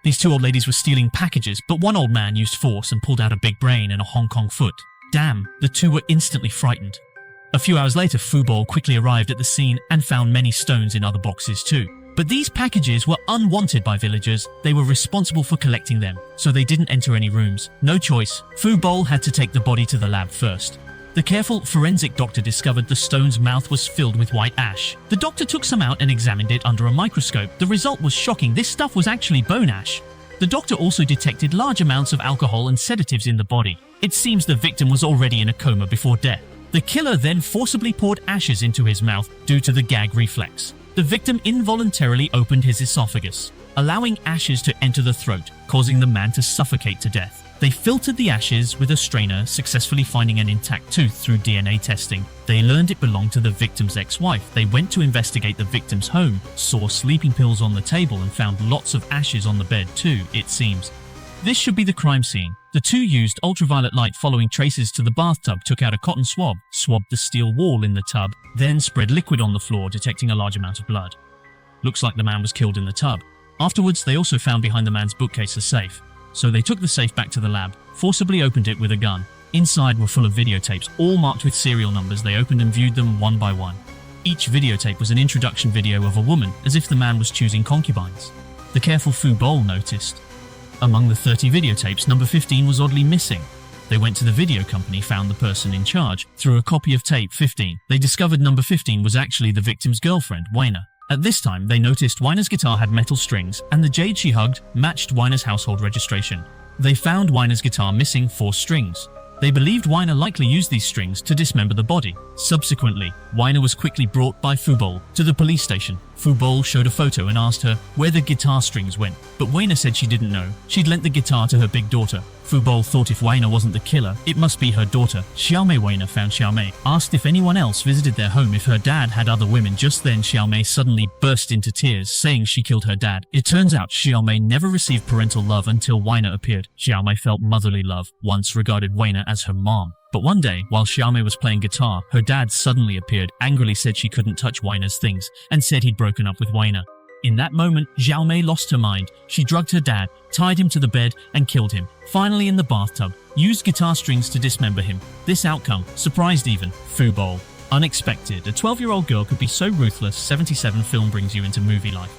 These two old ladies were stealing packages, but one old man used force and pulled out a big brain and a Hong Kong foot. Damn, the two were instantly frightened. A few hours later, Fubol quickly arrived at the scene and found many stones in other boxes too. But these packages were unwanted by villagers. They were responsible for collecting them, so they didn't enter any rooms. No choice. Fubol had to take the body to the lab first. The careful forensic doctor discovered the stone's mouth was filled with white ash. The doctor took some out and examined it under a microscope. The result was shocking. This stuff was actually bone ash. The doctor also detected large amounts of alcohol and sedatives in the body. It seems the victim was already in a coma before death. The killer then forcibly poured ashes into his mouth due to the gag reflex. The victim involuntarily opened his esophagus, allowing ashes to enter the throat, causing the man to suffocate to death. They filtered the ashes with a strainer, successfully finding an intact tooth through DNA testing. They learned it belonged to the victim's ex-wife. They went to investigate the victim's home, saw sleeping pills on the table and found lots of ashes on the bed too, it seems. This should be the crime scene. The two used ultraviolet light following traces to the bathtub, took out a cotton swab, swabbed the steel wall in the tub, then spread liquid on the floor, detecting a large amount of blood. Looks like the man was killed in the tub. Afterwards, they also found behind the man's bookcase a safe. So they took the safe back to the lab, forcibly opened it with a gun. Inside were full of videotapes, all marked with serial numbers. They opened and viewed them one by one. Each videotape was an introduction video of a woman, as if the man was choosing concubines. The careful Fubol noticed. Among the 30 videotapes, number 15 was oddly missing. They went to the video company, found the person in charge. Through a copy of tape 15, they discovered number 15 was actually the victim's girlfriend, Weiner. At this time, they noticed Weiner's guitar had metal strings, and the jade she hugged matched Weiner's household registration. They found Weiner's guitar missing 4 strings. They believed Weiner likely used these strings to dismember the body. Subsequently, Weiner was quickly brought by Fubol to the police station. Fubol showed a photo and asked her where the guitar strings went, but Weiner said she didn't know. She'd lent the guitar to her big daughter. Fubol thought if Weiner wasn't the killer, it must be her daughter. Xiaomei Weiner found Xiaomei, asked if anyone else visited their home, if her dad had other women. Just then, Xiaomei suddenly burst into tears, saying she killed her dad. It turns out Xiaomei never received parental love until Weiner appeared. Xiaomei felt motherly love, once regarded Weiner as her mom. But one day, while Xiaomei was playing guitar, her dad suddenly appeared, angrily said she couldn't touch Weiner's things, and said he'd broken up with Weiner. In that moment, Xiaomei lost her mind. She drugged her dad, tied him to the bed, and killed him. Finally, in the bathtub, used guitar strings to dismember him. This outcome surprised even Fubol. Unexpected. A 12-year-old girl could be so ruthless. 77 film brings you into movie life.